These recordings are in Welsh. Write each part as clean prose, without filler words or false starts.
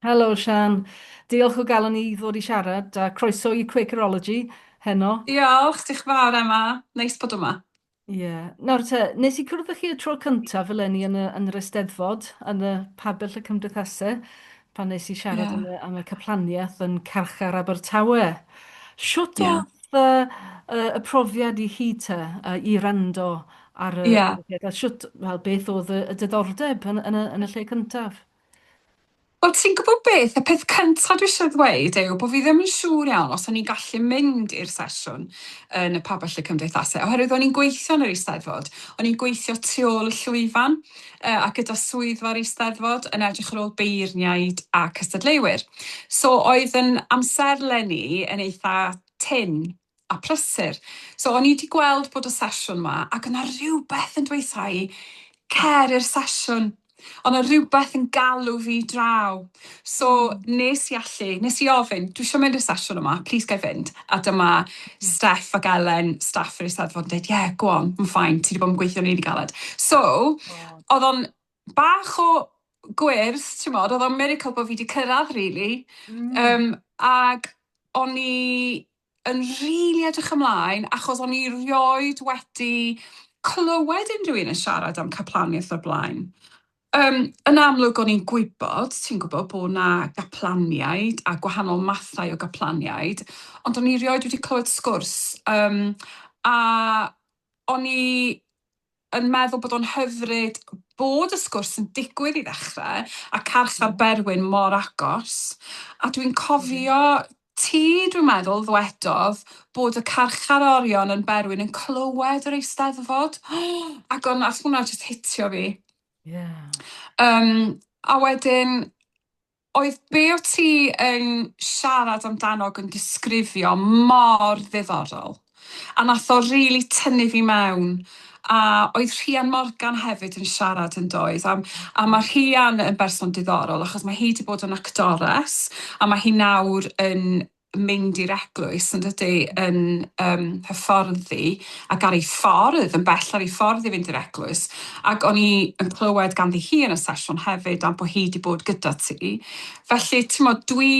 Helo, Sian. Diolch o galon ni ddod i siarad a croeso i Quakerology heno. Diolch, diolch yn fawr Emma. Neis bod yma. Nawr te, nes i cwrdd â chi y tro cyntaf eleni yn yr Eisteddfod, yn y pabell y cymdeithasau, pan nes i siarad Ie. am y Caplaniaeth yn Carchar Abertawe. Siwt Ie. oedd y profiad i chi te, i rando ar y Ie. profiad, a siwt, wel, beth oedd y diddordeb yn y lle cyntaf? Wel, ti'n gwybod beth? Y peth cyntaf dwi eisiau ddweud yw bod fi ddim yn siŵr iawn os o'n i'n gallu mynd i'r sesiwn yn y pabell y cymdeithasau. Oherwydd o'n i'n gweithio yn yr Eisteddfod. O'n i'n gweithio tu ôl y llwyfan a gyda swyddfa'r Eisteddfod yn edrych ar ôl beirniaid a cystadleuwyr. So oedd yn amserlen ni yn eitha tyn a prysur. So o'n i wedi gweld bod y sesiwn yma ac yna rhywbeth yn dweithau cer i'r sesiwn. Ond o rhywbeth yn galw fi draw. So nes i ofyn, dwi eisiau mynd i'r sesiwn yma, please gai fynd. A dyma Steff ac Elen, staff yr Eisteddfod, yn dweud, yeah, go on, I'm fine, ti wedi bod yn gweithio yn galed. So, O, oedd o'n bach o gwyrth, ti'n modd, oedd o'n miracle bod fi wedi cyrraedd, really. mm. Ag o'n i yn rili edrych ymlaen, achos o'n i rioed wedi clywed unrhyw un yn siarad am caplaniaeth o'r blaen. Yn amlwg o'n i'n gwybod, ti'n gwybod, bod na gaplaniaid a gwahanol mathau o gaplaniaid, ond o'n i rioed wedi clywed sgwrs. A o'n i yn meddwl bod o'n hyfryd bod y sgwrs yn digwydd i ddechrau a carchar Berwyn mor agos. A dwi'n cofio dwi'n meddwl, ddwedodd bod y carchar orion yn Berwyn yn clywed yr Eisteddfod. Ac o'n ath hwnna jyst hitio fi. Yeah. A wedyn, oedd be o ti yn siarad amdano ac yn disgrifio mor ddiddorol. A nath o rili tynnu fi mewn. A oedd Rhian Morgan hefyd yn siarad yn doedd. A mae Rhian yn berson diddorol achos mae hi wedi bod yn actores a mae hi nawr yn mynd i'r eglwys yn dydy yn hyfforddi ac ar ei ffordd, yn bell ar ei ffordd i fynd i'r eglwys. Ac o'n i yn clywed ganddi hi yn y sesiwn hefyd am bod hi wedi bod gyda ti. Felly, ti'n modd, dwi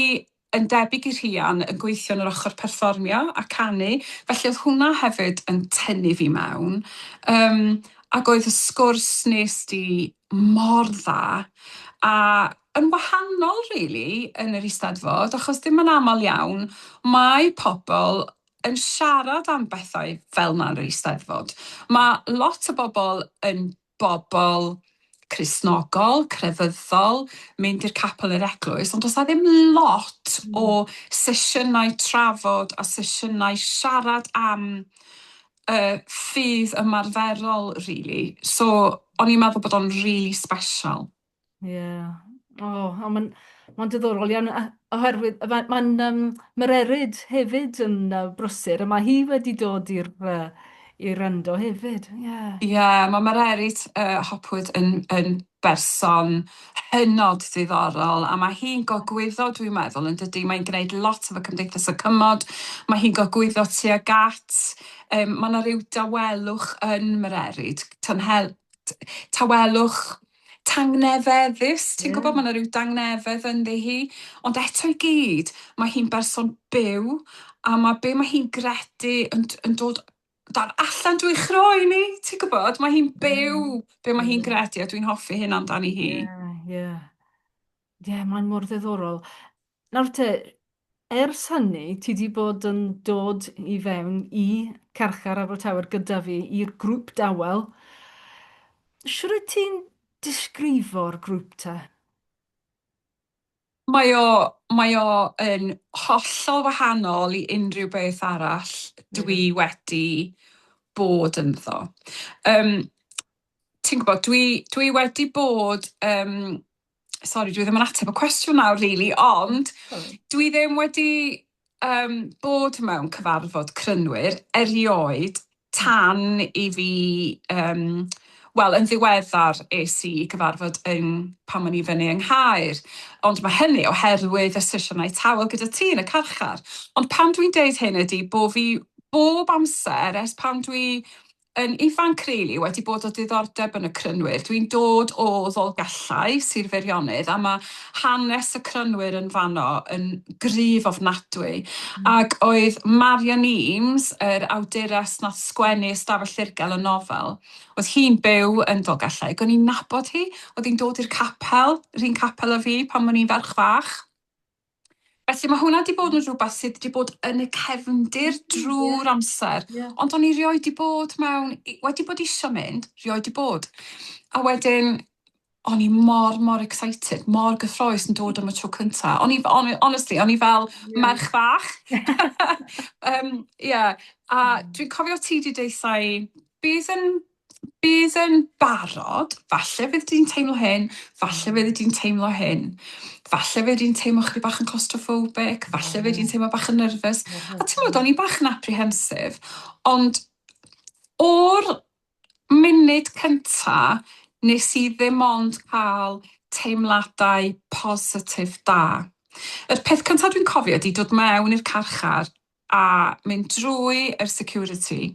yn debyg i Rhian yn gweithio yn yr ochr perfformio a canu. Felly oedd hwnna hefyd yn tynnu fi mewn. Ac oedd y sgwrs nes di mor dda. A yn wahanol, really, yn yr Eisteddfod, achos ddim yn aml iawn, mae pobl yn siarad am bethau fel yna yn yr Eisteddfod. Mae lot o bobl yn bobl Cristnogol, crefyddol, mynd i'r capel yr eglwys, ond does ddim lot o sesiynau trafod a sesiynau siarad am ffydd ymarferol, really. So, o'n i'n meddwl bod o'n really special. Ie. O, mae'n diddorol iawn. Oherwydd, mae'r eryd hefyd yn brysur, a mae hi wedi dod i'r rando hefyd. Ie. Ie, mae Mererid Hopwood yn berson hynod ddiddorol a mae hi'n gogwyddo, dwi'n meddwl, yn dydy. Mae'n gwneud lot efo Cymdeithas y Cymod. Mae hi'n gogwyddo tuag at. Mae yna rhyw dawelwch yn Mererid. Tawelwch tangnefeddus. Ti'n gwybod, mae yna rhyw dangnefedd ynddi hi. Ond eto i gyd, mae hi'n berson byw a mae be mae hi'n gredu yn dod dan allan drwy chroi ni, ti'n gwybod? Mae hi'n byw be mae hi'n gredu a dwi'n hoffi hyn amdani hi. Ie, ie. Ie, mae'n mor ddiddorol. Nawr te, ers hynny, ti di bod yn dod i fewn i Carchar Abertawe gyda fi i'r grŵp dawel. Siwr wyt ti'n disgrifo'r grŵp te? Mae o yn hollol wahanol i unrhyw beth arall dwi wedi bod ynddo. Ti'n gwybod, dwi wedi bod, sori, dwi ddim yn ateb y cwestiwn nawr, really, ond dwi ddim wedi bod mewn cyfarfod crynwyr erioed tan i fi, wel, yn ddiweddar es i cyfarfod pan o'n i fyny yng Nghaer. Ond mae hynny oherwydd y sesiynau tawel gyda ti yn y carchar. Ond pan dwi'n deud hyn ydy bod fi bob amser, ers pan dwi yn ifanc rili wedi bod o diddordeb yn y crynwyr. Dwi'n dod o Ddolgellau, Sir Feirionnydd, a mae hanes y crynwyr yn fanno yn gryf ofnadwy. Ac oedd Marian Eames, yr awdures nath sgwennu Ystafell Llyfrgell y nofel, oedd hi'n byw yn Dolgellau. O'n i'n nabod hi, oedd hi'n dod i'r capel, yr un capel a fi pan o'n i'n ferch fach. Felly mae hwnna wedi bod yn rhywbeth sydd wedi bod yn y cefndir drwy'r amser. Ond o'n i rioed wedi bod mewn, wedi bod isio mynd, rioed wedi bod. A wedyn, o'n i mor excited, mor gyffroes yn dod am y tro cynta. Honestly, o'n i fel merch fach. A dwi'n cofio ti wedi deithau, bydd yn barod, falle fydd di'n teimlo hyn, falle fydd di'n teimlo hyn. Falle fydd di'n teimlo chydig bach yn claustrophobic, falle fydd di'n teimlo bach yn nerfus. A ti'n meddwl, o'n i bach yn apprehensive. Ond o'r munud cynta, nes i ddim ond cael teimladau positif da. Yr peth cyntaf dwi'n cofio ydi dod mewn i'r carchar a mynd drwy yr security,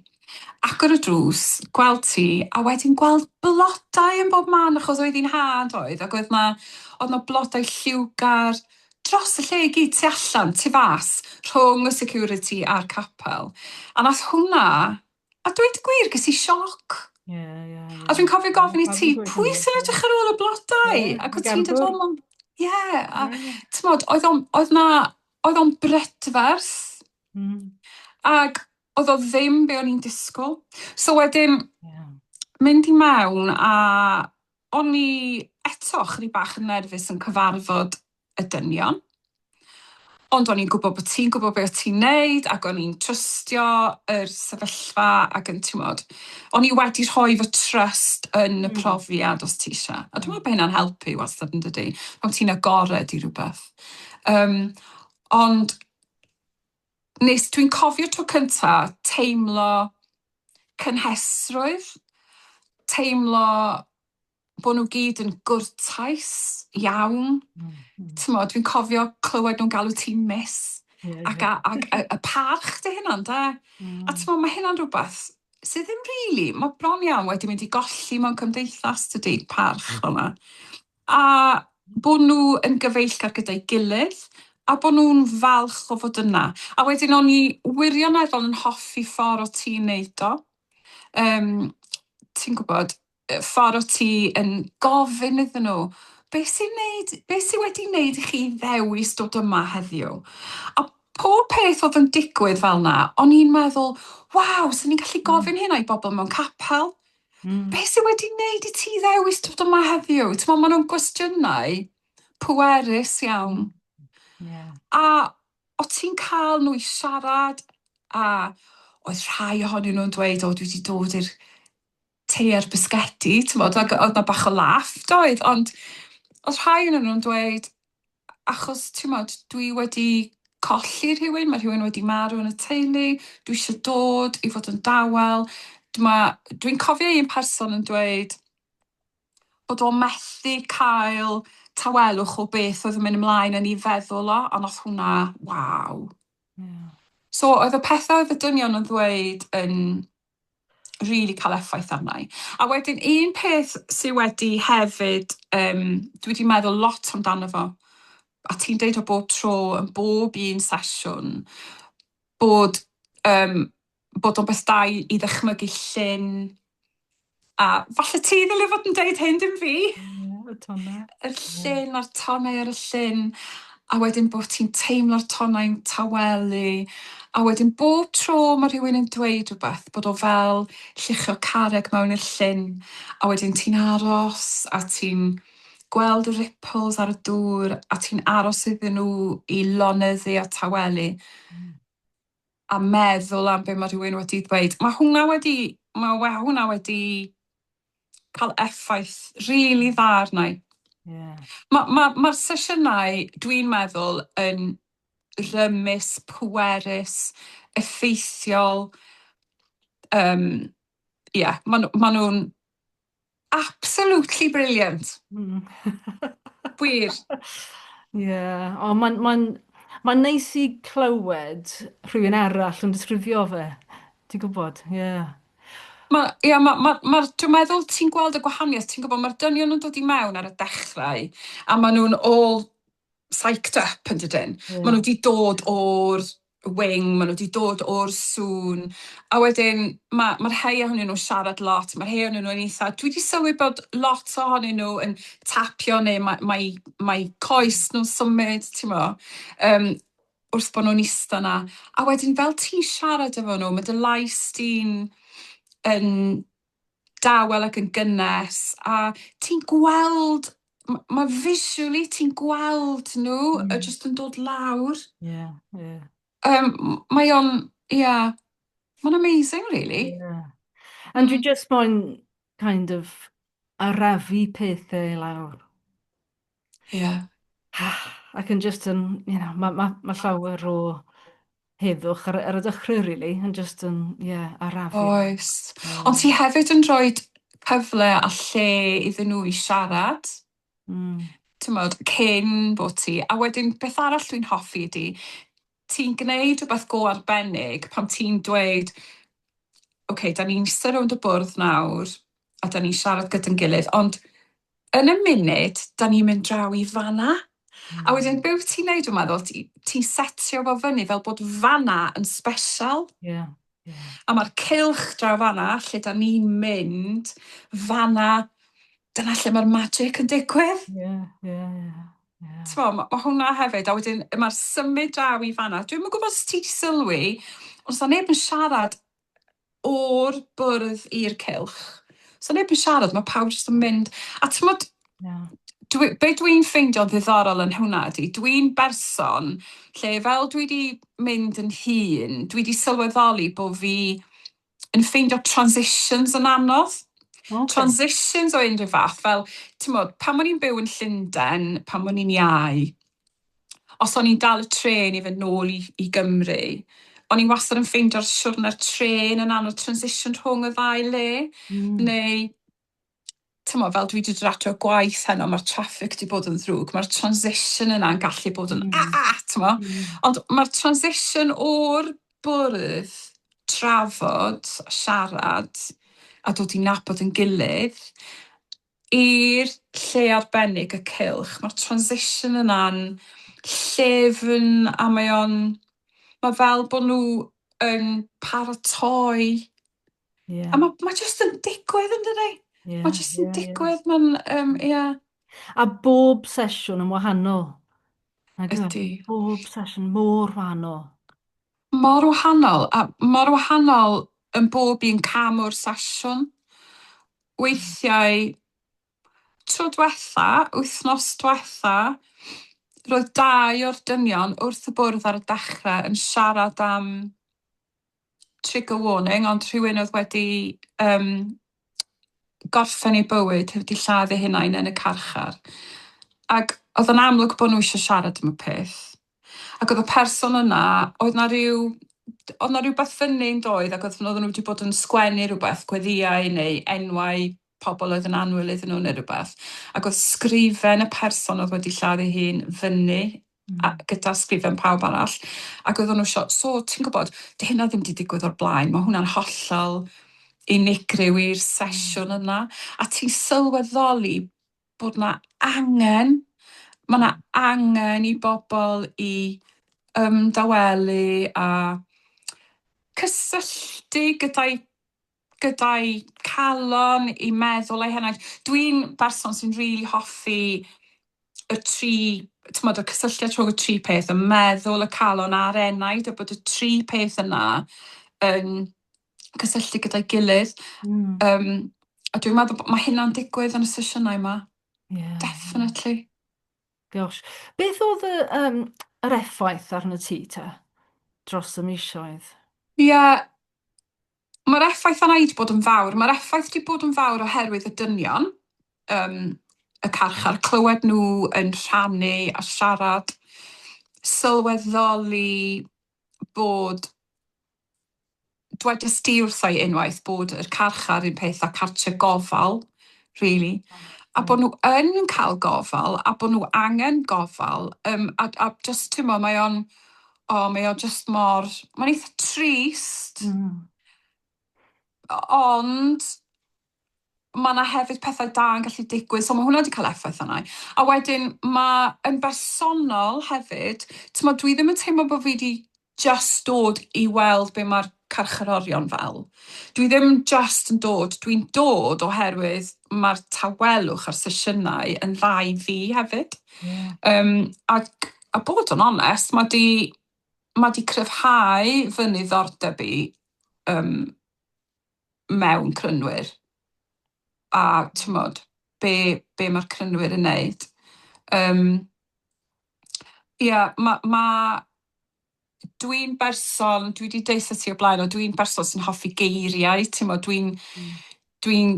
agor y drws, gweld ti, a wedyn gweld blodau yn bob man, achos oedd hi'n had oedd, ac oedd na blodau lliwgar dros y lle i gyd, tu allan, tu fas, rhwng y security a'r capel. A nath hwnna, a dweud y gwir, ges i sioc. A dwi'n cofio gofyn i ti, pwy sy'n edrych ar ôl y blodau? Ac oedd ti'n dod o'n... oedd o'n brydferth, ac oedd o ddim be o'n i'n disgwyl. So wedyn, mynd i mewn, a o'n i eto chydig bach yn nerfus yn cyfarfod y dynion. Ond o'n i'n gwybod bod ti'n gwybod beth ti'n neud, ac o'n i'n trystio yr sefyllfa, ac yn tymod. O'n i wedi rhoi fy trust yn y profiad os ti eisiau. A dwi'n meddwl bod hynna'n helpu wastad yn dydy, pan ti'n agored i rhywbeth. Ond dwi'n cofio tro cynta teimlo cynhesrwydd, teimlo bod nhw gyd yn gwrtais iawn. Dwi'n cofio clywed nhw'n galw ti'n miss. Ac y parch dy hynna, de? A mae hynna'n rhywbeth sydd ddim rili, mae bron iawn wedi mynd i golli mewn cymdeithas dydy, parch hwnna. A bod nhw yn gyfeillgar gyda'i gilydd, a bod nhw'n falch o fod yna. A wedyn o'n i wirioneddol yn hoffi ffordd o ti'n neud o. Ti'n gwybod, ffordd o ti yn gofyn iddyn nhw, beth sydd wedi wneud i chi ddewis dod yma heddiw? A pob peth oedd yn digwydd fel yna, o'n i'n meddwl, waw, sy'n ni'n gallu gofyn hynna i bobl mewn capel? Beth sydd wedi wneud i ti ddewis dod yma heddiw? Mae nhw'n gwestiynau pwerus iawn. A o ti'n cael nhw i siarad, a oedd rhai ohonyn nhw'n dweud, o, dwi wedi dod i'r teir bisgedi, oedd na bach o laff, doedd, ond oedd rhai ohonyn nhw'n dweud, achos, dwi wedi colli rhywun, mae rhywun wedi marw yn y teulu, dwi eisiau dod i fod yn dawel. Dwi'n cofio un person yn dweud bod o'n methu cael tawelwch o beth oedd yn mynd ymlaen yn ei feddwl o, a nath hwnna, waw. So, oedd y pethau oedd y dynion yn dweud yn really cael effaith arna i. A wedyn, un peth sydd wedi hefyd, dwi wedi meddwl lot amdano fo, a ti'n deud o bob tro, yn bob un sesiwn, bod o'n beth da i ddychmygu llyn, a falle ti ddylai fod yn deud hyn dim fi. Y llyn a'r tonau ar y llyn, a wedyn bod ti'n teimlo'r tonau'n tawelu, a wedyn bob tro mae rhywun yn dweud rhywbeth, bod o fel lluchio carreg mewn i'r llyn, a wedyn ti'n aros, a ti'n gweld y ripples ar y dŵr, a ti'n aros iddyn nhw i lonyddu a tawelu, a meddwl am beth mae rhywun wedi dweud. Mae hwnna wedi cael effaith rili dda arna i. Mae'r sesiynau, dwi'n meddwl, yn rymus, pwerus, effeithiol. Maen nhw'n absolutely brilliant. Gwir. Mae'n neis i clywed rhywun arall yn disgrifio fe. Ti'n gwybod, Dwi'n meddwl ti'n gweld y gwahaniaeth, ti'n gwybod, mae'r dynion yn dod i mewn ar y dechrau, a maen nhw'n all psyched up yn dydyn. Maen nhw Yeah. wedi dod o'r wing, maen nhw wedi dod o'r sŵn, a wedyn mae'r rhai ohonyn nhw'n siarad lot, mae'r rhai ohonyn nhw'n eitha. Dwi wedi sylwi bod lot ohonyn nhw yn tapio neu mae coes nhw'n symud, ti'n mo, wrth bod nhw'n ista na. A wedyn fel ti'n siarad efo nhw, mae dy lais di'n yn dawel ac yn gynnes, a ti'n gweld, mae visually ti'n gweld nhw just yn dod lawr. Yeah, yeah, Mae o'n, yeah, mae'n amazing, really. yeah. And dwi just moyn kind of arafu pethau lawr. Yeah. Ac yn just yn, mae llawer o heddwch ar y dechrau, really, yn just yn, arafu. Oes. Ond ti Yeah. hefyd yn rhoi cyfle a lle iddyn nhw i siarad, Mm. ti'n modd, cyn bod ti. A wedyn, beth arall dwi'n hoffi ydi, ti'n gwneud rhywbeth go arbennig pan ti'n dweud, da ni'n eistedd rownd y bwrdd nawr, a da ni'n siarad gyda'n gilydd, ond yn y munud, da ni'n mynd draw i fanna. A wedyn, be wyt ti'n neud, dwi'n meddwl, ti'n setio fo fyny fel bod fanna yn special. Yeah, yeah. A mae'r cylch draw fanna, lle da ni'n mynd, fanna, dyna lle mae'r magic yn digwydd. Yeah, yeah, yeah. Yeah. Mae hwnna hefyd, a wedyn mae'r symud draw i fanna. Dwi'n yn gwybod os ti wedi sylwi, os da neb yn siarad o'r bwrdd i'r cylch. Os da neb yn siarad, mae pawb jyst yn mynd. A ti'n modd, Yeah. be dwi'n ffeindio'n ddiddorol yn hwnna ydi, dwi'n berson lle fel dwi wedi mynd yn hun, dwi wedi sylweddoli bod fi yn ffeindio transitions yn anodd. Okay. Transitions o unrhyw fath, fel, ti'n modd, pan o'n i'n byw yn Llundain, pan o'n i'n iau, os o'n i'n dal y tren i fynd nôl i Gymru, o'n i'n wastad yn ffeindio'r siwrne'r tren yn anodd transition rhwng y ddau le, neu, ti'n modd, fel dwi wedi dod ato gwaith heno, mae'r traffic wedi bod yn ddrwg, mae'r transition yna'n gallu bod yn ti'n modd, ond mae'r transition o'r bwrdd trafod, siarad, a dod i nabod yn gilydd, i'r lle arbennig y cylch. Mae'r transition yna'n llefyn, a mae fel bod nhw yn paratoi. Yeah. A mae jyst yn digwydd yn dydi? Yeah, Mae jyst yn yeah, digwydd, mae'n. A bob sesiwn yn wahanol. Ydy. Bob sesiwn mor wahanol. Mor wahanol, a mor wahanol yn bob un cam o'r sesiwn. Weithiau, tro diwetha, wythnos diwetha, roedd 2 o'r dynion wrth y bwrdd ar y dechrau yn siarad am trigger warning, ond rhywun oedd wedi gorffen ei bywyd, wedi lladd eu hunain yn y carchar. Ac oedd yn amlwg bod nhw eisiau siarad am y peth. Ac oedd y person yna, oedd na rhywbeth fyny'n doedd, ac oedd nhw wedi bod yn sgwennu rhywbeth, gweddiau neu enwau pobl oedd yn anwyl iddyn nhw neu rhywbeth. Ac oedd sgrifen y person oedd wedi lladd ei hun fyny, gyda sgrifen pawb arall. Ac oedd nhw so ti'n gwybod, di hynna ddim wedi digwydd o'r blaen, mae hwnna'n hollol unigryw i'r sesiwn yna. A ti'n sylweddoli bod na angen, mae na angen i bobl i ymdawelu a cysylltu gyda'i calon i meddwl ei hynny. Dwi'n berson sy'n rili hoffi y y cysylltiad rhwng y 3 peth, y meddwl, y calon a'r enaid, a bod y 3 peth yna yn cysylltu gyda'i gilydd. A dwi'n meddwl bod mae hynna'n digwydd yn y sesiynau yma. Yeah. Definitely. Gosh. Beth oedd yr effaith arno ti ta dros y misoedd? Mae'r effaith yna wedi bod yn fawr. Mae'r effaith wedi bod yn fawr oherwydd y dynion, y carchar, clywed nhw yn rhannu a siarad, sylweddoli bod dwedais di wrtho i unwaith bod yr carchar un peth a cartre gofal, really, a bod nhw yn cael gofal, a bod nhw angen gofal, a just, ti'n mo, mae o'n just mor, mae'n eitha trist, Ond mae yna hefyd pethau da yn gallu digwydd, so mae hwnna wedi cael effaith yna. A wedyn, mae yn bersonol hefyd, dwi ddim yn teimlo bod fi wedi just dod i weld be mae'r carcharorion fel. Dwi ddim just yn dod, dwi'n dod oherwydd mae'r tawelwch a'r sesiynau yn dda i fi hefyd. A bod yn onest, mae di cryfhau fy niddordeb i mewn crynwyr. A tymod, be mae'r crynwyr yn neud. Dwi'n berson, dwi wedi deitha ti o blaen, dwi'n berson sy'n hoffi geiriau, dwi'n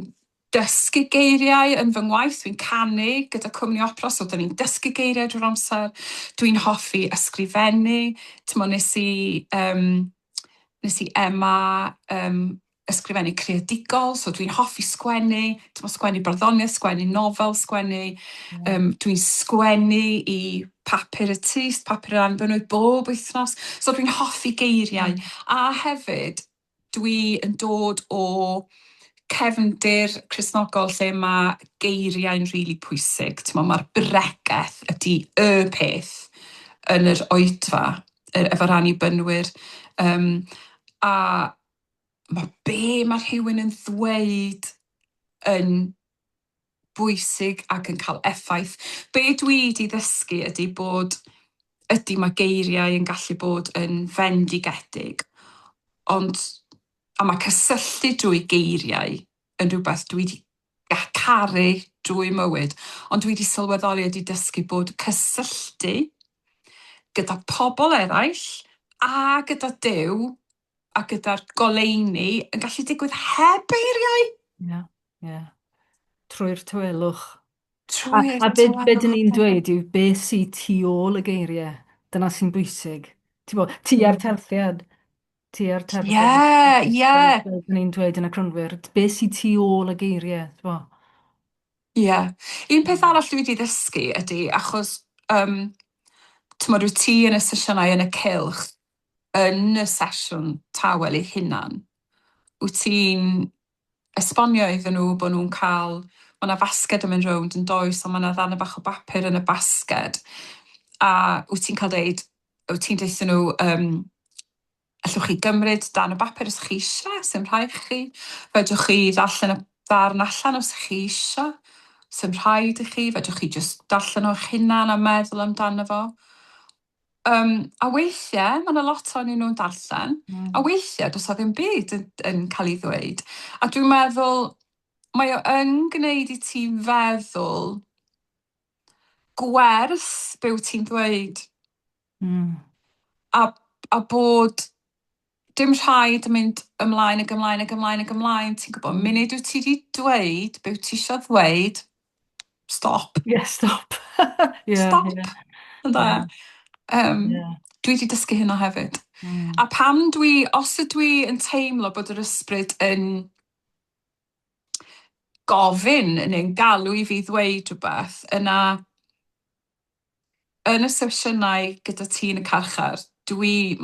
dysgu geiriau yn fy ngwaith, dwi'n canu gyda cwmni opera, so dyn ni'n dysgu geiriau drwy'r amser, dwi'n hoffi ysgrifennu, nes i ysgrifennu creadigol, so dwi'n hoffi sgwennu, sgwennu barddoniaeth, sgwennu nofel, dwi'n sgwennu i papur y tyst, papur yr Annibynwyr bob wythnos, so dwi'n hoffi geiriau. A hefyd, dwi yn dod o cefndir Cristnogol lle mae geiriau'n rili pwysig. Mae'r bregeth ydy y peth yn yr oedfa efo'r Annibynwyr. A be mae rhywun yn ddweud yn bwysig ac yn cael effaith. Be dwi wedi ddysgu ydy mae geiriau yn gallu bod yn fendigedig. A mae cysylltu drwy geiriau yn rhywbeth dwi wedi caru drwy mywyd. Ond dwi wedi sylweddoli wedi dysgu bod cysylltu gyda pobl eraill a gyda Duw a gyda'r goleuni yn gallu digwydd heb eiriau. Trwy'r tywelwch. Trwy'r A be dyn ni'n dweud yw be sy'n tu ôl y geiriau. Dyna sy'n bwysig. Ti ar terthiad. Ti ar terthiad. Dyn ni'n dweud yn y crynwyr. Be sy'n tu ôl y geiriau. Un peth arall dwi wedi ddysgu ydy, achos rwyt ti yn y sesiynau yn y cylch, yn y Sesiwn Dawel ei hunan, wyt ti'n esbonio iddyn nhw bod nhw'n cael, mae yna fasged yn mynd rownd yn does, ond mae yna ddarn bach o bapur yn y basged. A wyt ti'n cael deud, wyt ti'n deithio nhw, allwch chi gymryd darn y bapur os chi eisiau, sy'n rhaid chi. Fedrwch chi ddarllen y darn allan os chi eisiau, sy'n rhaid i chi. Fedrwch chi just darllen o'ch hunan a meddwl amdano fo. A weithiau, mae yna lot o'n nhw'n darllen, a weithiau does o ddim byd yn cael ei ddweud. A dwi'n meddwl, mae o yn gwneud i ti feddwl gwerth be wyt ti'n ddweud. A bod dim rhaid yn mynd ymlaen ac ymlaen ac ymlaen ac ymlaen. Ti'n gwybod, munud wyt ti wedi dweud be wyt ti eisiau ddweud, stop. Stop. Stop. Dwi wedi dysgu hynna hefyd. A os ydw i yn teimlo bod yr ysbryd yn gofyn neu'n galw i fi ddweud rhywbeth, yna yn y sesiynau gyda ti yn y carchar,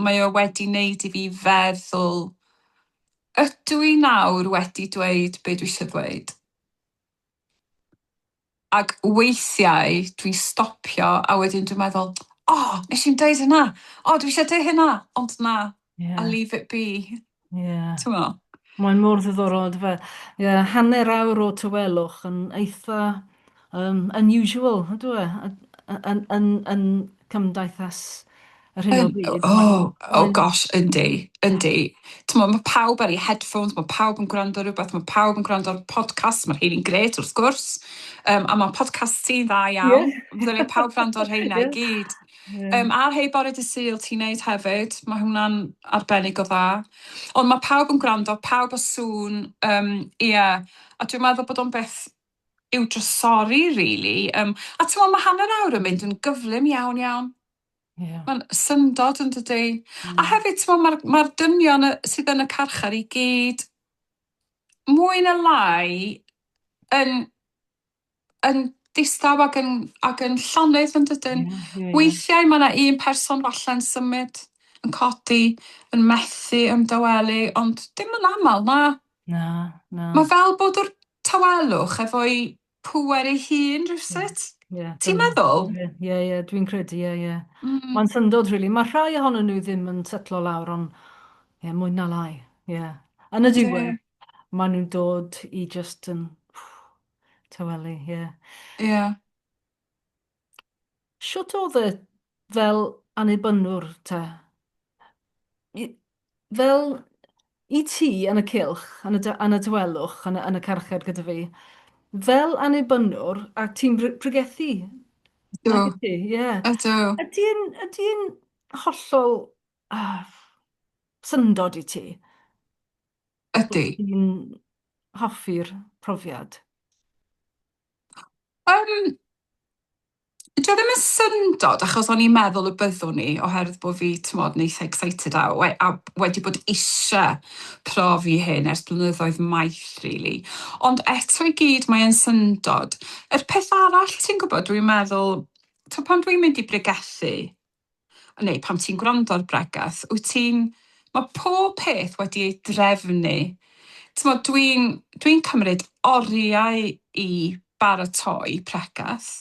mae o wedi wneud i fi feddwl, ydw i nawr wedi dweud be dwi eisiau ddweud? Ac weithiau dwi'n stopio a wedyn dwi'n meddwl, nes i'n dweud hynna, dwi eisiau dweud hynna, ond na, a leave it be. Mae'n mor ddiddorol. Hanner awr o tywelwch yn eitha unusual, ydw e, yn cymdeithas yr hyn o bryd. Gosh, yndi. Mae pawb ar ei headphones, mae pawb yn gwrando rhywbeth, mae pawb yn gwrando ar podcast, mae'r hyn i'n gret wrth gwrs, a mae podcast ti'n dda iawn, dylai pawb gwrando ar hynna i gyd. A'r hei bore dy Sul ti'n neud hefyd, mae hwnna'n arbennig o dda. Ond mae pawb yn gwrando, pawb o sŵn, a dwi'n meddwl bod o'n beth i'w drysori, really. A mae hanner awr yn mynd yn gyflym iawn. Mae'n syndod yn dydy. A hefyd, mae'r dynion sydd yn y carchar i gyd mwy na lai yn distaw ac yn llonydd yn dydyn. Weithiau mae yna un person falle'n symud, yn codi, yn methu ymdawelu, ond dim yn aml, na. Na, na. Mae fel bod yr tawelwch efo'i pŵer ei hun Ie, rhywsut. ie, Ti'n meddwl? Ie, ie, dwi'n credu, ie, ie. Mm, Mae'n syndod, rili. Mae rhai ohonyn nhw ddim yn setlo lawr, ond ie, mwy na lai. Ie. Yn y ydy. diwedd, maen nhw'n dod i just yn tawelu, ie. Ie. Shwt oedd e fel annibynnwr, te? Fel i ti yn y cylch, yn y dywelwch, yn y carchar gyda fi, fel annibynnwr, a ti'n pregethu, nag Ydw. ydy, ie. Ydw. Ydy'n hollol ah, syndod i ti bod Ydy. ti'n hoffi'r profiad? Um, Dio ddim yn syndod, achos o'n i'n meddwl y byddwn ni, oherwydd bod fi, ti'n modd, yn eitha excited a wedi bod eisiau profi hyn ers blynyddoedd maith, really. Ond eto i gyd mae'n syndod. Yr peth arall, ti'n gwybod, dwi'n meddwl, pan dwi'n mynd i bregethu, neu pan ti'n gwrando ar bregath, wyt ti'n, mae pob peth wedi ei drefnu. Dwi'n cymryd oriau i baratoi pregath,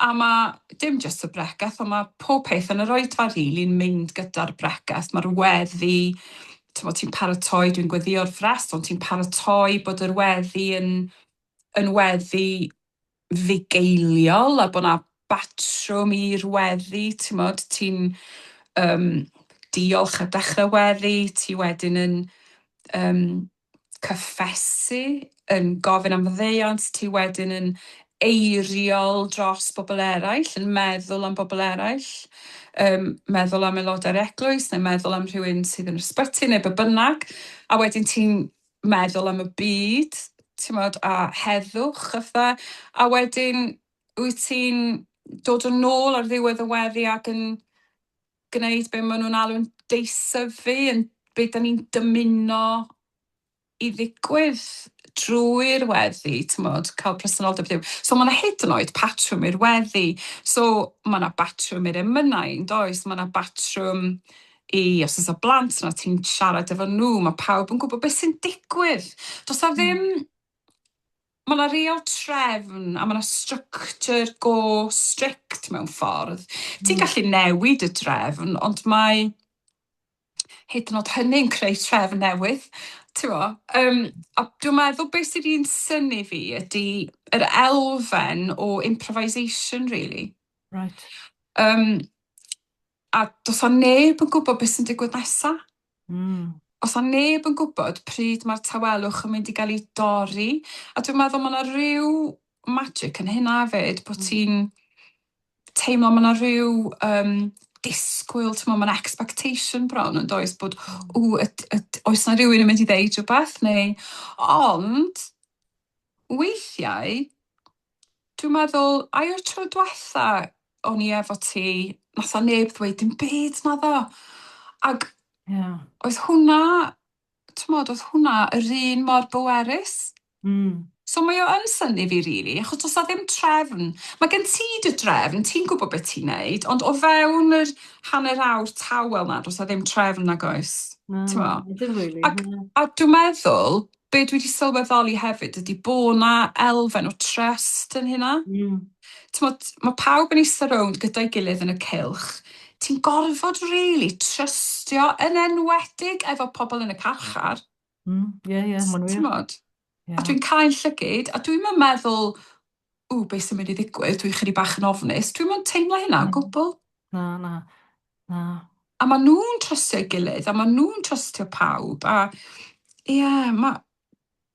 a mae dim jyst y bregath, ond mae pob peth yn yr oedfa rili'n mynd gyda'r bregath. Mae'r weddi, ti'n paratoi, dwi'n gweddio'r ffrest, ond ti'n paratoi bod yr weddi yn weddi fugeiliol, a bod na batrwm i'r weddi, ti'n um, diolch ar dechrau weddi, ti wedyn yn um, cyffesu, yn gofyn am ddeiant, ti wedyn yn eiriol dros bobl eraill, yn meddwl am bobl eraill, meddwl am aelodau'r eglwys, neu meddwl am rhywun sydd yn ysbyty, neu be bynnag, a wedyn ti'n meddwl am y byd, a heddwch, a wedyn wyt ti'n dod yn ôl ar ddiwedd y weddi ac yn gwneud be maen nhw'n alw'n deisyfu, yn be da ni'n dymuno i ddigwydd drwy'r weddi, cael presenoldeb Duw. So mae yna hyd yn oed patrwm i'r weddi. So mae yna batrwm i'r emynau, yn does? Mae yna batrwm i, os oes y blant yna, ti'n siarad efo nhw, mae pawb yn gwybod beth sy'n digwydd. Does na ddim, mae yna real trefn, a mae yna structure go strict mewn ffordd. Ti'n gallu newid y drefn, ond mae hyd yn oed hynny'n creu trefn newydd. A dwi'n meddwl beth sydd wedi'n syni fi ydy yr elfen o improvisation, really. Right. A does na neb yn gwybod beth sy'n digwydd nesaf. Mm. Os na neb yn gwybod pryd mae'r tawelwch yn mynd i gael ei dorri. A dwi'n meddwl mae yna rhyw magic yn hynna fyd, bod ti'n teimlo mae yna rhyw disgwyl, mae yna expectation bron yn does, bod oes na rhywun yn mynd i ddeud rhywbeth, neu... Ond, weithiau, dwi'n meddwl, ai o'r tro diwetha o'n i efo ti, nath a neb ddweud dim byd na ddo. Ac Yeah. oedd hwnna, oedd hwnna yr un mor bwerus. So mae o yn syni fi, really, achos does na ddim trefn. Mae gen ti dy drefn, ti'n gwybod beth ti'n neud, ond o fewn yr hanner awr tawel na, does na ddim trefn nag oes. Na, dim really. A dwi'n meddwl, be dwi wedi sylweddoli hefyd ydy bod na elfen o trust yn hynna. Mae pawb yn eistedd rownd gyda'i gilydd yn y cylch. Ti'n gorfod really trystio yn enwedig efo pobl yn y carchar. Ie, ma'n wir. A dwi'n cael llygyd, a dwi'n meddwl, beth sy'n mynd i ddigwydd, dwi'n chydig bach yn ofnus. Dwi'n mynd teimlo hynna, gwbl. Na. A maen nhw'n trystio'i gilydd, a maen nhw'n trystio pawb. A mae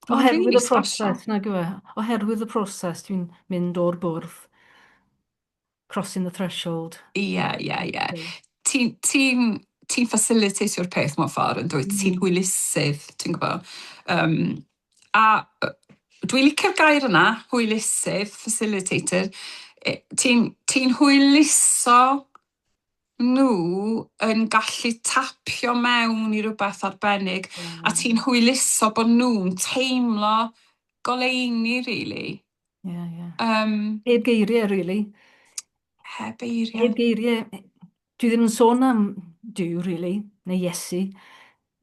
Oherwydd really y special. proses, nag yw e? Oherwydd y proses, dwi'n mynd o'r bwrdd, crossing the threshold. Ie. Ti'n facilitatio'r peth mewn ffordd, yn dweud, ti'n hwylusydd, ti'n gwybod. A dwi'n licio'r gair yna, hwylusydd, facilitator. Ti'n hwyluso nhw yn gallu tapio mewn i rhywbeth arbennig, a ti'n hwyluso bod nhw'n teimlo goleini, really. Ie. Heb geiriau, really. Heb eiriau. Heb geiriau. Dwi ddim yn sôn am Duw, really, neu Iesu,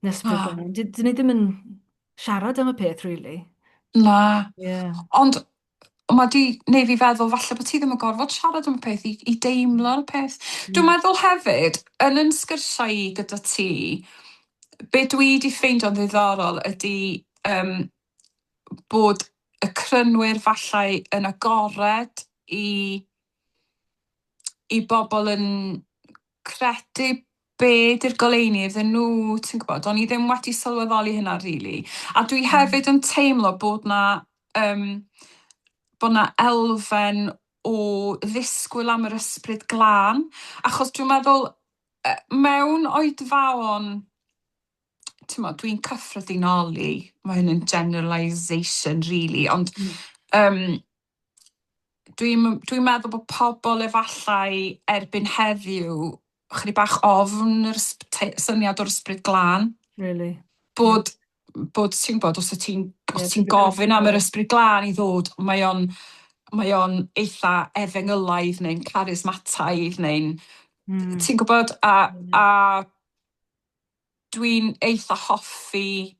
nes Ysbryd Glân. Dyn ni ddim yn siarad am y peth, really. Na. Yeah. Ond mae di neu fi feddwl falle bod ti ddim yn gorfod siarad am y peth i deimlo'r peth. Dwi'n Mm. meddwl hefyd, yn yn sgyrsiau i gyda ti, be dwi wedi ffeindio'n ddiddorol ydy bod y crynwyr fallai yn agored i bobl yn credu be di'r goleuni iddyn nhw, ti'n gwybod, o'n i ddim wedi sylweddoli hynna, really. A dwi hefyd yn teimlo bod na elfen o ddisgwyl am yr ysbryd glân, achos dwi'n meddwl mewn oedfaon, ti'n meddwl, dwi'n cyffredinoli, mae hyn yn generalisation, really, ond dwi'n meddwl bod pobl efallai erbyn heddiw chydig bach ofn yr syniad o'r ysbryd glân. Really. Bod ti'n gwybod, os ti'n ti'n gofyn am yr ysbryd glân i ddod, mae o'n eitha efengylaidd neu'n charismataidd neu'n, ti'n gwybod, a dwi'n eitha hoffi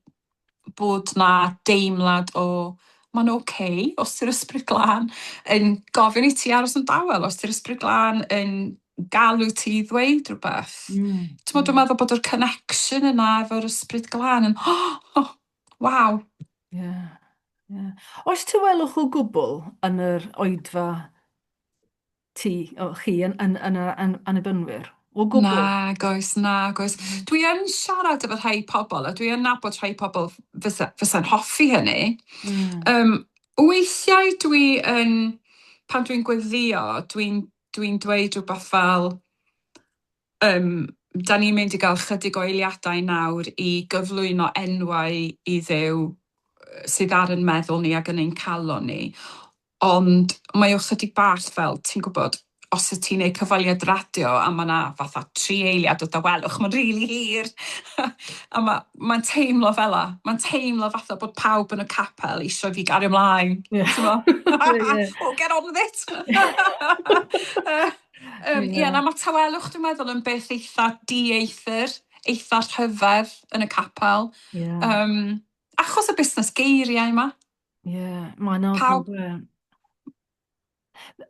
bod na deimlad o ma'n okay os ti'r ysbryd glân yn gofyn i ti aros yn dawel, os ti'r ysbryd glân yn galw ti i ddweud rhywbeth. Dwi'n meddwl bod yr connection yna efo'r ysbryd glân yn, waw. Oes tywelwch o gwbl yn yr oedfa chi yn Annibynwyr? O gwbl? Na, goes. Dwi yn siarad efo rhai pobl, a dwi yn nabod rhai pobl fysa'n hoffi hynny. Weithiau pan dwi'n gweddio, dwi'n dweud rhywbeth fel, da ni'n mynd i gael chydig o eiliadau nawr i gyflwyno enwau i ddew sydd ar yn meddwl ni ac yn ein calon ni. Ond mae o chydig bach fel, ti'n gwybod, os y ti'n neud cyfaliad radio a mae yna fatha 3 eiliad o dawelwch, mae'n rili hir. A mae'n teimlo fela. Mae'n teimlo fatha bod pawb yn y capel eisiau fi gario ymlaen. Oh, get on with it! Na, mae tawelwch, dwi'n meddwl, yn beth eitha di-eithir, eitha rhyfedd yn y capel. Achos y busnes geiriau yma. Mae'n anodd.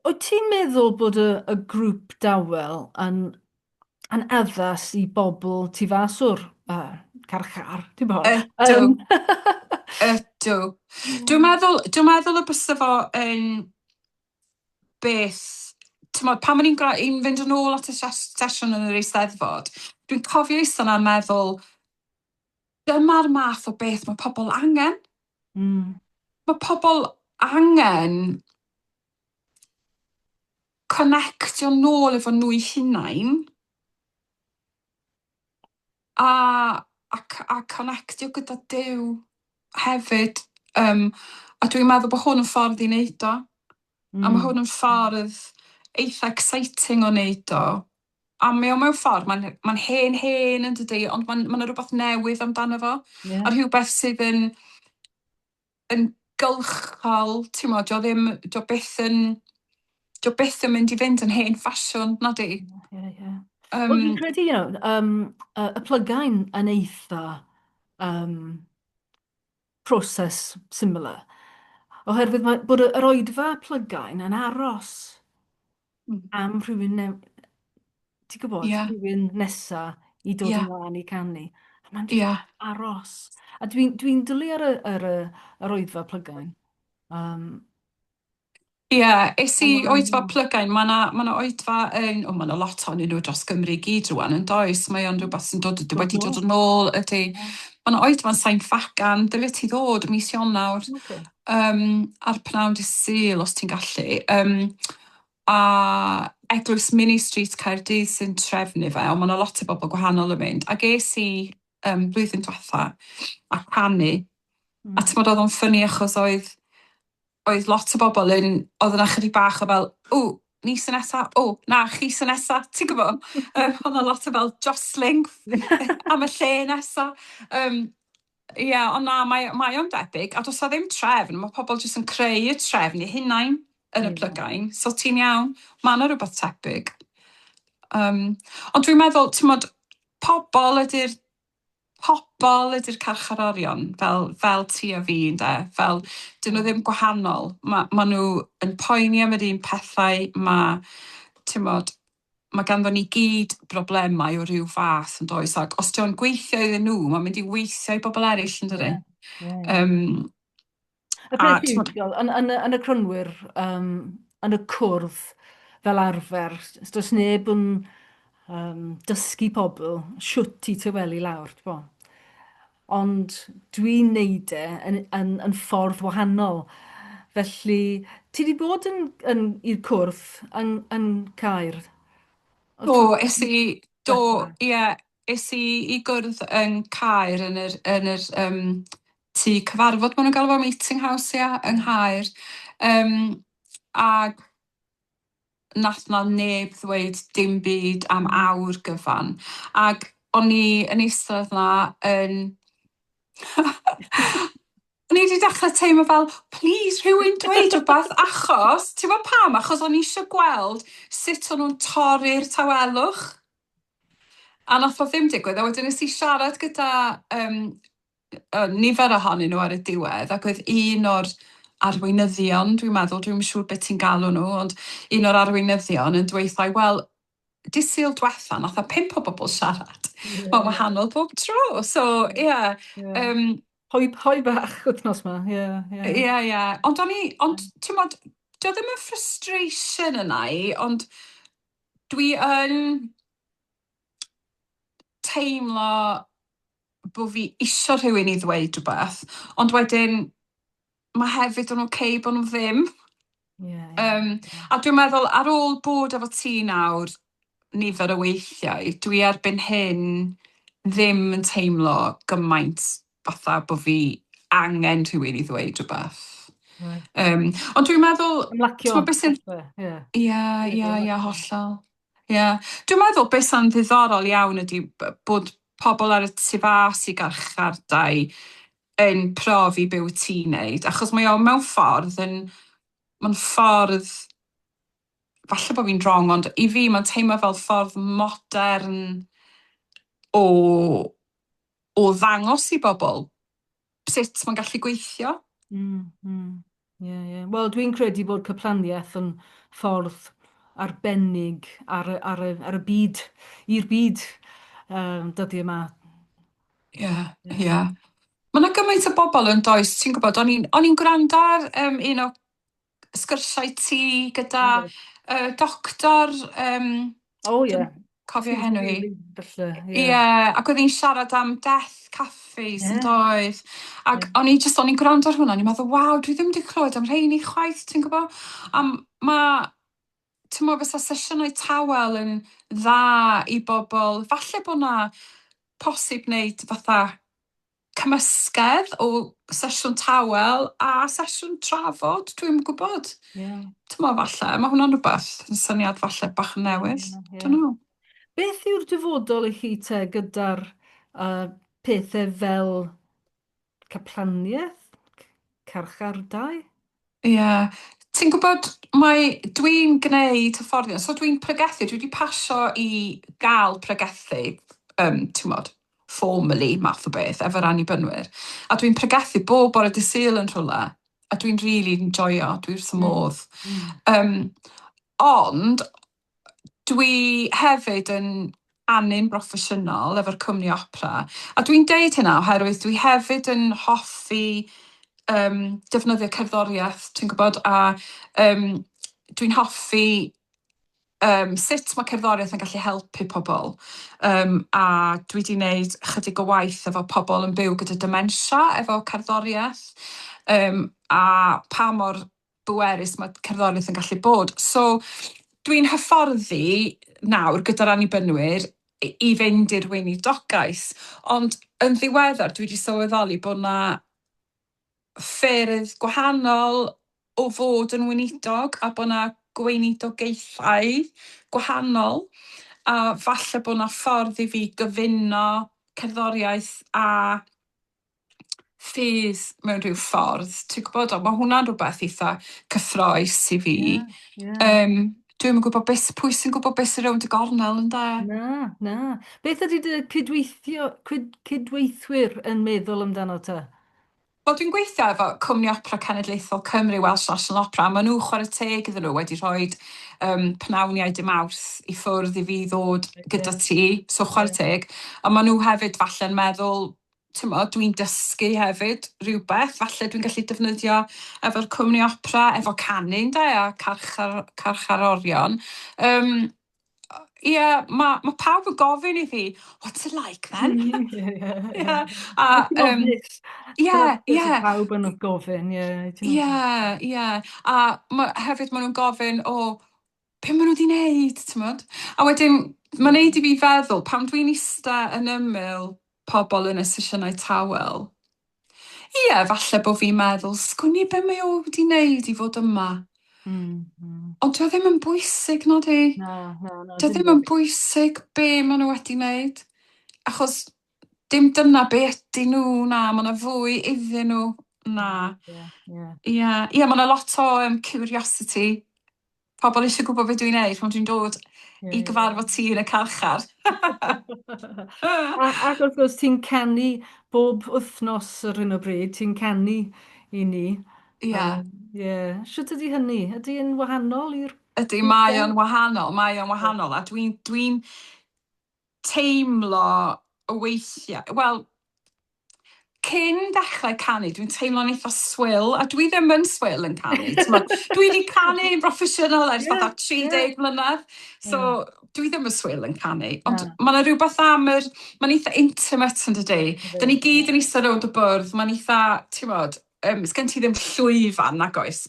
Wyt ti'n meddwl bod y grŵp dawel yn addas i bobl tu fas o'r carchar, ti'n bod? Ydw. Dwi'n meddwl y bysa fo yn beth, ti'n modd, pan mae'n i'n fynd yn ôl at y sesiwn yn yr Eisteddfod, dwi'n cofio eistedd na'n meddwl, dyma'r math o beth mae pobl angen. Mae pobl angen connectio nôl efo nhw 'u hunain a connectio gyda Duw hefyd. A dwi'n meddwl bod hwn yn ffordd i wneud o. A mae hwn yn ffordd eitha exciting o wneud o. A mewn ffordd, mae'n hen yn dydi, ond mae'n rhywbeth newydd amdano fo. A rhywbeth sydd yn gylchol, ti'n modd, dio byth yn mynd i fynd yn hen ffasiwn, na di? Wel, dwi'n credu, y plygain yn eitha proses similar. Oherwydd bod yr oedfa plygain yn aros am rhywun, ti'n gwybod, rhywun nesa i dod ymlaen i canu. A mae'n just aros. A dwi'n dwlu ar yr oedfa plygain. Es i oedfa plygain, mae yna oedfa yn, mae yna lot o'n nhw dros Gymru i gyd rwan yn does, mae o'n rhywbeth sy'n wedi dod yn ôl ydy. Mae yna oedfa'n Sain Ffagan, dyle ti ddod mis Ionawr, ar pnawn dydd Sul os ti'n gallu. A Eglwys Mini Street Caerdydd sy'n trefnu fe, ond mae yna lot o bobl gwahanol yn mynd. A ges i blwyddyn diwetha a canu, a ti'n modd oedd o'n ffynnu achos oedd lot o bobl oedd yna chydig bach o fel, ni sy'n nesa, na, chi sy'n nesa, ti'n gwybod? Oedd yna lot o fel jostling am y lle nesa. Ond na, mae o'n debyg, a does o ddim trefn, mae pobl jyst yn creu y trefn eu hunain yn y plygain, so ti'n iawn, mae yna rhywbeth tebyg. Ond dwi'n meddwl, ti'n modd, pobl ydy'r pobl ydy'r carcharorion, fel ti a fi, ynde? Fel, dyn nhw ddim gwahanol. Ma nhw yn poeni am yr un pethau, mae ganddo ni gyd broblemau o ryw fath yn does, ac os di'n gweithio iddyn nhw, mae'n mynd i weithio i bobl eraill yn dydy. Y peth yw, yn y crynwyr, yn y cwrdd fel arfer, does neb yn dysgu pobl siwt i tywelu lawr, bo. Ond dwi'n neud yn ffordd wahanol. Felly, ti wedi bod i'r cwrdd yn Caer? Do, es i gwrdd yn Caer yn yr tŷ cyfarfod, maen nhw'n galw fo meeting house, yng Nghaer. A nath na neb ddweud dim byd am awr gyfan. Ac o'n i yn eistedd na yn... O'n i wedi dechrau teimlo fel, please, rhywun dweud rhywbeth, achos, ti'n gwybod pam? Achos o'n i eisiau gweld sut o'n nhw'n torri'r tawelwch. A nath o ddim digwydd, a wedyn nes i siarad gyda nifer ohonyn nhw ar y diwedd, ac oedd un o'r arweinyddion, dwi'n meddwl, dwi'n siŵr beth ti'n galw nhw, ond un o'r arweinyddion yn dweithio, wel, Sul diwetha, nath a 5 o bobl siarad. Mae'n wahanol bob tro, so, Hoi bach wythnos ma, Ie. Ond ti'n modd, dio ddim yn frustration yna i, ond dwi yn teimlo bod fi isio rhywun i ddweud rhywbeth, ond wedyn mae hefyd yn oce bod nhw ddim. A dwi'n meddwl, ar ôl bod efo ti nawr nifer o weithiau, dwi erbyn hyn ddim yn teimlo gymaint fatha bod fi angen rhywun i ddweud rhywbeth. Ond dwi'n meddwl... Ymlacio. Ie, hollol. Dwi'n meddwl beth sy'n ddiddorol iawn ydy bod pobl ar y tu fas i garchardau yn profi be wyt ti'n neud, achos mae o mewn ffordd mae'n ffordd, falle bod fi'n wrong, ond i fi mae'n teimlo fel ffordd modern o ddangos i bobl sut mae'n gallu gweithio. Wel, dwi'n credu bod Caplaniaeth yn ffordd arbennig ar y byd, i'r byd dyddi yma. Ie. Mae yna gymaint o bobl yn does, ti'n gwybod, o'n i'n gwrando ar un o sgyrsiau ti gyda doctor, cofio henw hi. Ac oedd hi'n siarad am death cafes yn doedd. Ac o'n i'n gwrando ar hwnna, o'n i'n meddwl, waw, dwi ddim wedi clywed am rheini chwaith, ti'n gwybod? A ti'n meddwl, fysa sesiynau tawel yn dda i bobl, falle bod na posib wneud fatha cymysgedd o sesiwn tawel a sesiwn trafod, dwi'n gwybod. Ti'n meddwl, falle, mae hwnna'n rhywbeth yn syniad falle bach yn newydd. Dwi'n Beth yw'r dyfodol i chi te gyda'r pethau fel Caplaniaeth, carchardau? Ti'n gwybod, dwi'n gwneud hyfforddiant, so dwi'n pregethu, dwi wedi pasio i gael pregethu, ti'n modd, formally, math o beth, efo'r Annibynwyr. A dwi'n pregethu bob bore dydd Sul yn rhywle, a dwi'n really enjoyo, dwi'n wrth y modd. Ond, dwi hefyd yn anyn broffesiynol efo'r cwmni opera, a dwi'n deud hynna oherwydd dwi hefyd yn hoffi defnyddio cerddoriaeth, ti'n gwybod, a dwi'n hoffi sut mae cerddoriaeth yn gallu helpu pobl. A dwi wedi gwneud chydig o waith efo pobl yn byw gyda dementia efo cerddoriaeth, a pa mor bwerus mae cerddoriaeth yn gallu bod. So, dwi'n hyfforddi nawr gyda'r Annibynwyr i fynd i'r weinidogaeth, ond yn ddiweddar dwi wedi sylweddoli bod na ffyrdd gwahanol o fod yn weinidog, a bod na gweinidogaethau gwahanol, a falle bod na ffordd i fi gyfuno cerddoriaeth a ffydd mewn rhyw ffordd, ti'n gwybod, mae hwnna'n rhywbeth eitha cyffroes i fi. Dwi'm yn gwybod pwy sy'n gwybod beth sy'n rownd y gornel, ynde? Na. Beth ydy dy cydweithwyr yn meddwl amdano ta? Wel, dwi'n gweithio efo cwmni Opera Genedlaethol Cymru, Welsh National Opera. Maen nhw chwarae teg iddyn nhw wedi rhoi pnawn dy Mawrth i ffwrdd i fi ddod gyda ti, so chwarae teg. A maen nhw hefyd falle'n meddwl, dwi'n dysgu hefyd rhywbeth, falle dwi'n gallu defnyddio efo'r cwmni opera, efo canu, ynde, a carcharorion. Ie, ma pawb yn gofyn i fi, what's it like then? Ie. A, Ti'n ofnus. ie. So pawb yn gofyn, ie. Ie. A hefyd maen nhw'n gofyn, be maen nhw wedi wneud, ti'n modd? A wedyn, mae'n neud i fi feddwl, pam dwi'n eistedd yn ymyl pobl yn y sesiynau tawel, ie, falle bod fi'n meddwl, sgwni be mae o wedi wneud i fod yma. Ond dwi ddim yn bwysig, no di? Na. Dwi ddim yn bwysig be maen nhw wedi wneud. Achos dim dyna be ydy nhw, na, mae yna fwy iddyn nhw, na. Ie, mae yna lot o curiosity. Pobl eisiau gwybod beth dwi'n neud, pan dwi'n dod i gyfarfod ti yn y carchar. Ac wrth gwrs ti'n canu bob wythnos ar hyn o bryd, ti'n canu i ni. Ie. Sut ydy hynny? Ydy yn wahanol i'r... Ydy, mae o'n wahanol, a dwi'n teimlo y weithiau, wel, cyn dechrau canu, dwi'n teimlo'n eitha swil, a dwi ddim yn swil yn canu. Dwi wedi canu'n broffesiynol ers fatha 30 mlynedd, so dwi ddim yn swil yn canu. Ond mae'n rhywbeth mae'n eitha intimate yn dydy. Da ni gyd yn eistedd rownd y bwrdd, mae'n eitha, sgen ti ddim llwyfan, nag oes.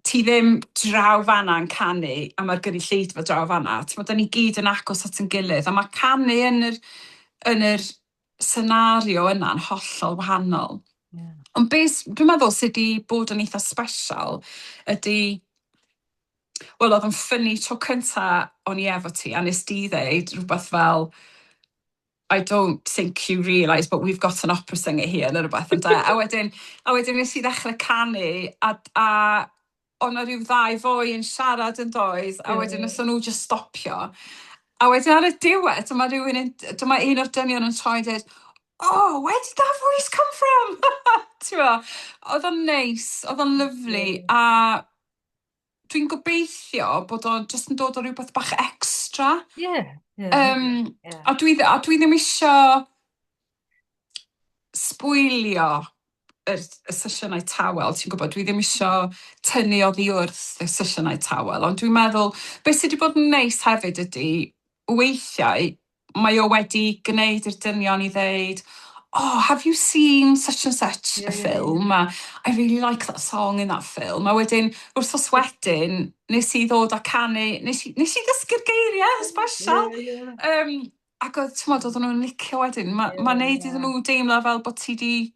Ti ddim draw fanna yn canu, a mae'r gynulleidfa draw fanna. Da ni gyd yn agos at yn gilydd, a mae canu yn yr senario yna'n hollol wahanol. Ond dwi'n meddwl sydd wedi bod yn eitha special ydy, wel, oedd yn ffynnu tro cynta o'n i efo ti, a nes di ddeud rhywbeth fel, I don't think you realise, but we've got an opera singer here, neu rhywbeth, ynde? A wedyn nes i ddechrau canu, a o'n rhyw 2 foi yn siarad yn doedd, a wedyn nes nhw just stopio. A wedyn ar y diwedd, dyma un o'r dynion yn troi dweud, where did that voice come from? Oedd o'n neis, oedd o'n lyflu, a dwi'n gobeithio bod o'n just yn dod o rhywbeth bach extra. A dwi ddim eisiau sbwylio y sesiynau tawel, ti'n gwybod, dwi ddim eisiau tynnu oddi wrth y sesiynau tawel, ond dwi'n meddwl, beth sydd wedi bod yn neis hefyd ydy, weithiau, mae o wedi gwneud i'r dynion i ddeud, have you seen such and such a film? I really like that song in that film. A wedyn, wrthos wedyn, nes i ddod a canu, nes i ddysgu'r geiriau, special. Ac oedd nhw'n licio wedyn. Mae'n neud iddyn nhw deimlo fel bod ti di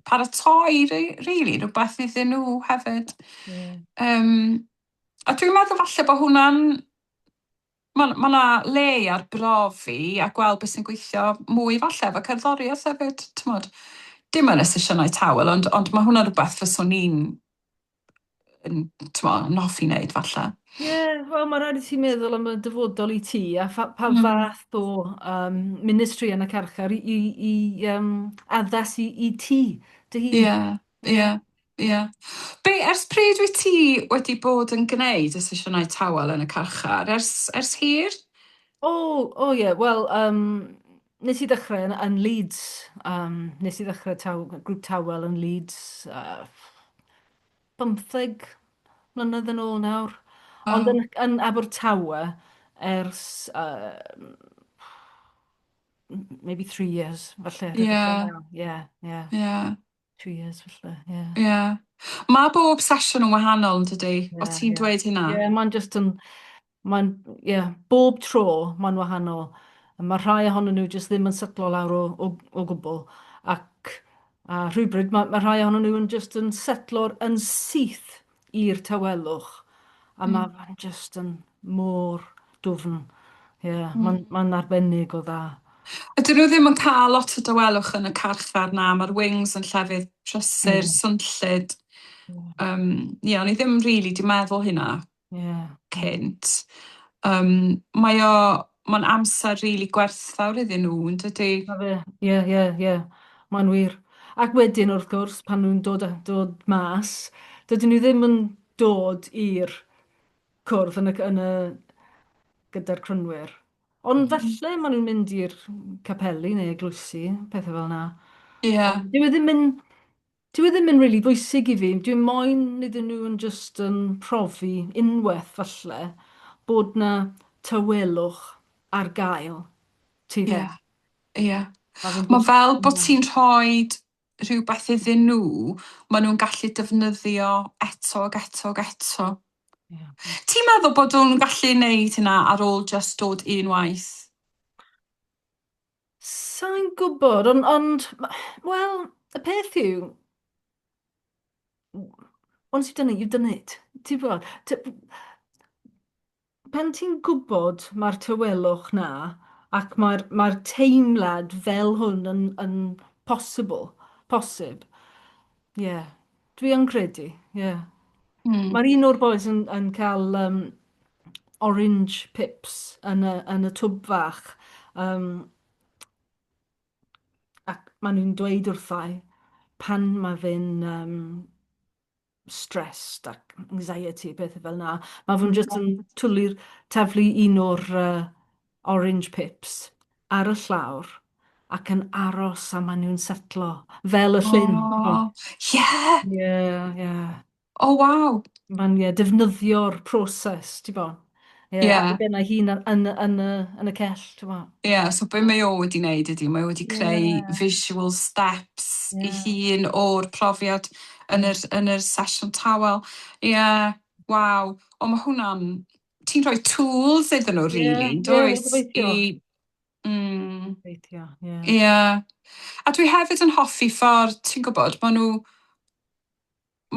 paratoi, really, rhywbeth iddyn nhw hefyd. A dwi'n meddwl falle bod hwnna'n, mae yna le ar brofi a gweld beth sy'n gweithio mwy falle efo cerddoriaeth hefyd, dim yn y sesiynau tawel, ond mae hwnna'n rhywbeth fyswn ni'n hoffi wneud falle. Wel, mae'n rhaid i ti meddwl am y dyfodol i ti, a pa fath o ministry yn y carchar i addas i ti, dy hun. Ie. Be, ers pryd wyt ti wedi bod yn gwneud y sesiynau tawel yn y carchar? Ers hir? Ie, wel, nes i ddechrau yn Leeds. Nes i ddechrau grŵp tawel yn Leeds 15 mlynedd yn ôl nawr. Ond yn Abertawe ers maybe 3 years, falle. Ie. 2 years, falle, Ie. Mae bob sesiwn yn wahanol, yn dydy? O ti'n dweud hynna? Mae'n just yn... bob tro mae'n wahanol. Mae rhai ohonyn nhw just ddim yn setlo lawr o gwbl. Ac rhywbryd, mae rhai ohonyn nhw just yn setlo yn syth i'r tawelwch. A mae'n just yn môr dwfn. Mae'n arbennig o dda. Ydyn nhw ddim yn cael lot o dawelwch yn y carchar na, mae'r wings yn llefydd prysur, swnllyd. O'n i ddim rili di meddwl hynna. Ie. cynt. Mae'n amser rili gwerthfawr iddyn nhw, yn dydy? Ma fe, ie, ie, ie, mae'n wir. Ac wedyn, wrth gwrs, pan nhw'n dod mas, dydyn nhw ddim yn dod i'r cwrdd gyda'r crynwyr. Ond falle maen nhw'n mynd i'r capeli neu eglwysi, pethau fel yna. Ie, Ond dyw e ddim yn really bwysig i fi. Dwi'n moyn iddyn nhw yn just yn profi unwaith falle bod na tawelwch ar gael tu ie, fewn. ie. Ma fe'n Mae bwysig. fel bod ti'n rhoi rhywbeth iddyn nhw, maen nhw'n gallu defnyddio eto ag eto ag eto. Ie. Ti'n meddwl bod nhw'n gallu neud hynna ar ôl just dod unwaith? Sa'n gwybod, wel, y peth yw, once you've done it, you've done it. Ti'n gwybod, pan ti'n gwybod mae'r tywelwch na, ac mae'r teimlad fel hwn yn posib, ie, yeah. Dwi yn credu, ie. Yeah. Hmm. Mae'r un o'r boys yn cael orange pips yn y twb fach, um, ac maen nhw'n dweud wrthau pan mae fe'n stressed ac anxiety, pethau fel na. Mae fe'n jyst yn taflu un o'r orange pips ar y llawr ac yn aros a maen nhw'n setlo fel y llyn. Oh, ie! Ie, ie. Oh, waw! Mae'n defnyddio'r proses, ti'n bo? Ie, ar Ie, ben ei hun yn y cell, ti'n bo? ie, so be mae o wedi wneud ydy, mae o wedi creu Ie, visual steps i ie, hun o'r profiad ie. yn yr sesiwn tawel. Ie, waw. O, mae hwnna'n... Ti'n rhoi tools iddyn nhw, Ie, really, yn ie, wel, does? gobeithio. Mm, Gobeithio, ie. ie. A dwi hefyd yn hoffi ffordd, ti'n gwybod,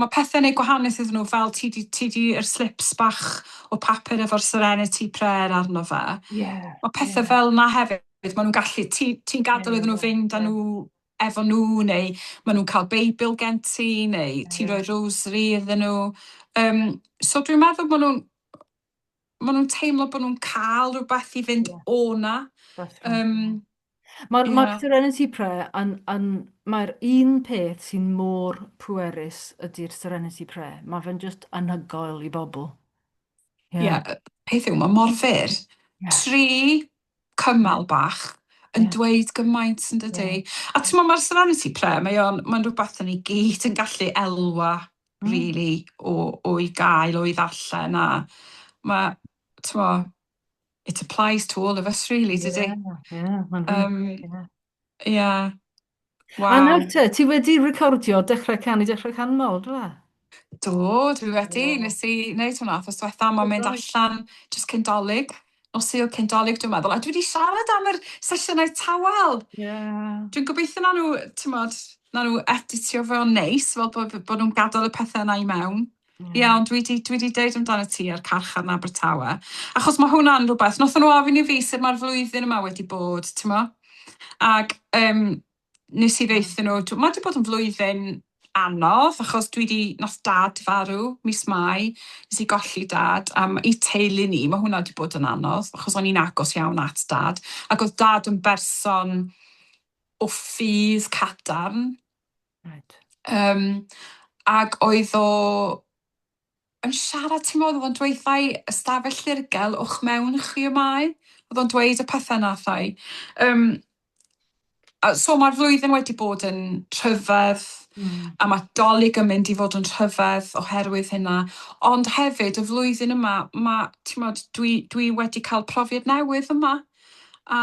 mae pethau'n ei gwahaniaeth iddyn nhw fel ti di yr slips bach o papur efo'r Serenity Prayer arno fe. Ie, Mae ie, pethau fel na hefyd, maen nhw'n gallu, ti'n ie, gadael iddyn nhw fynd â ie, nhw efo nhw, neu maen nhw'n cael Beibl gen ti, neu ti'n ie, rhoi rosary iddyn nhw. So dwi'n meddwl maen nhw'n teimlo bod nhw'n cael rhywbeth i fynd ie, o'na. that's right. Um, Mae'r yeah, Serenity Prayer mae'r un peth sy'n mor pwerus ydy'r Serenity Prayer. Mae fe'n just anhygoel i bobl. Ie, yeah. Peth yw, mae mor fyr. ie, Tri cymal bach yn ie, dweud gymaint yn ie. dydy. A ti'n meddwl, mae'r Serenity Prayer, mae'n rhywbeth yn ei gyd yn gallu elwa, Mm. really, o'i gael, o'i ddarllen. A mae, ti'n meddwl, it applies to all of us, really, Ie, dydy. ie, mae'n wir. Um, Ie. yeah, A nawr wow. ti wedi recordio dechrau canmol, dwi? Do, dwi wedi, O, nes i wneud hwnna, achos diwetha mae'n mynd right. allan jyst cyn dolyg, nos Sul cyn dolyg dwi'n meddwl, a dwi wedi siarad am yr sesiynau tawel. Ie, Dwi'n gobeithio na nhw, ti'n modd, na nhw editio fe o'n neis, fel bod nhw'n gadael y pethau yna i mewn. Ie, ie, ond dwi wedi deud amdano ti ar carchar Abertawe, achos mae hwnna'n rhywbeth, noth nhw ofyn i fi sut mae'r flwyddyn yma wedi bod, ti'n mo? Ac nes i ddeithio nhw, mae wedi bod yn flwyddyn anodd, achos nath dad farw mis Mai, nes i golli dad, i teulu ni, mae hwnna wedi bod yn anodd, achos o'n i'n agos iawn at dad, ac oedd dad yn berson o ffydd cadarn, right. ac oedd o yn siarad, ti'n modd, oedd o'n dweithau ystafell lirgel o'ch mewn chi y mae, oedd o'n dweud y pethau nathau. So mae'r flwyddyn wedi bod yn rhyfedd, Mm. a mae dolyg yn mynd i fod yn rhyfedd oherwydd hynna. Ond hefyd, y flwyddyn yma, dwi wedi cael profiad newydd yma. A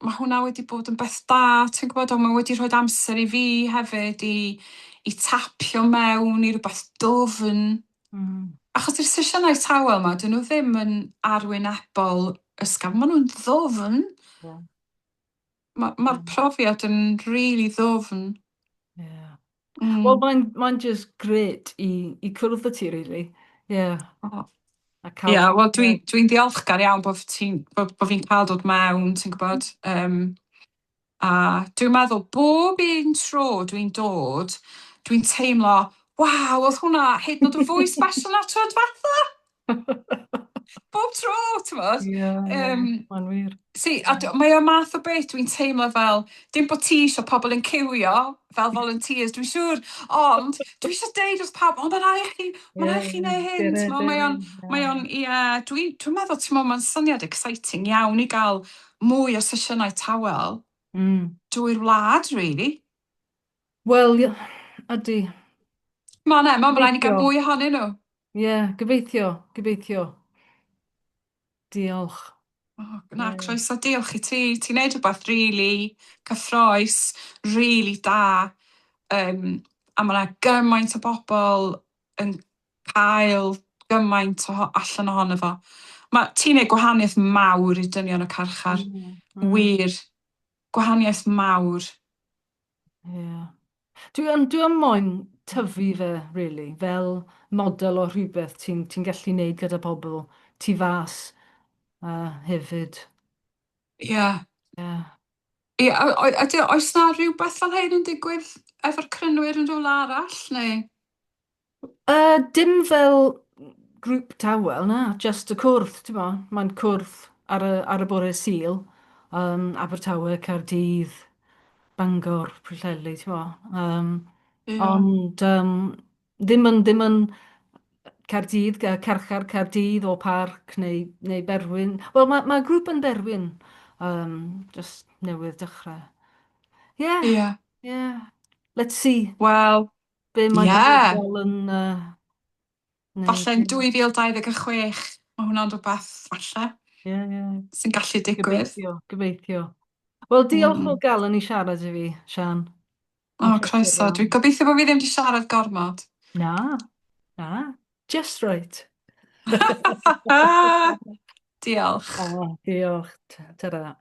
mae hwnna wedi bod yn beth da, ti'n gwybod, ond mae wedi rhoi amser i fi hefyd i tapio mewn i rhywbeth dwfn. Mm. Achos i'r sesiynau tawel yma, dyn nhw ddim yn arwynebol ysgafn, maen nhw'n ddwfn. Ie, Mae'r profiad yn rili ddwfn. ie. Wel, Mm. mae'n just great i cwrdd y ti, really. Ie, O, a ie, cael... wel Ie, dwi'n ddiolchgar iawn bod fi'n cael dod mewn, ti'n gwybod. A dwi'n meddwl bob un tro dwi'n dod, dwi'n teimlo, Waw, oedd hwnna hyd yn oed yn fwy special na tro diwetha. Bob tro, ti'n bod? Ie, ie, mae'n wir. Mae o math o beth dwi'n teimlo fel, dim bod ti eisiau pobl yn cywio fel volunteers, dwi'n siŵr, ond dwi eisiau deud wrth pawb, ond Ie, mae'n rhaid chi neud hyn, gyrraedd t'mo', mae o'n, ie, dwi'n meddwl, ti'n meddwl, mae'n syniad exciting iawn i gael mwy o sesiynau tawel Mm. drwy'r wlad, really. Wel, ydy, Mae'n rhaid i gael gobeithio. mwy ohonyn nhw. Ie, gobeithio, gobeithio. Diolch. Na, Ie. croeso, diolch i ti. Ti'n neud rhywbeth really cyffroes, really da. A mae yna gymaint o bobl yn cael gymaint allan ohono fo. Ti'n neud gwahaniaeth mawr i dynion y carchar. Mm, Wir. Gwahaniaeth mawr. Ie. Dwi am moyn tyfu fe, really, fel model o rhywbeth ti'n gallu neud gyda pobl tu fas hefyd. Ie. Ie. Oes na rhywbeth fel hyn yn digwydd efo'r crynwyr yn rhywle arall, neu? Dim fel grŵp tawel, na, just y cwrdd, ti'n mo. Mae'n cwrdd ar y bore Sul, Abertawe, Caerdydd, Bangor, Pwllheli, ti'n mo. Ie. Ond ddim yn Caerdydd, carchar Caerdydd o parc neu Berwyn. Wel, mae grŵp yn Berwyn just newydd dechrau. Yeah, Ie. yeah. Let's see Wel, be mae ie. dyfodol yn wneud. Falle'n 2026. Mae hwnna'n rhywbeth, falle, Ie, ie. sy'n gallu digwydd. Gobeithio, gobeithio. Wel, diolch o Mm. gael yn ei siarad i fi, Sian. O, Mae'n pleser croeso. Dwi'n iawn. gobeithio bod fi ddim wedi siarad gormod. Na, na, just right. Diolch. O, diolch. Ta-ra.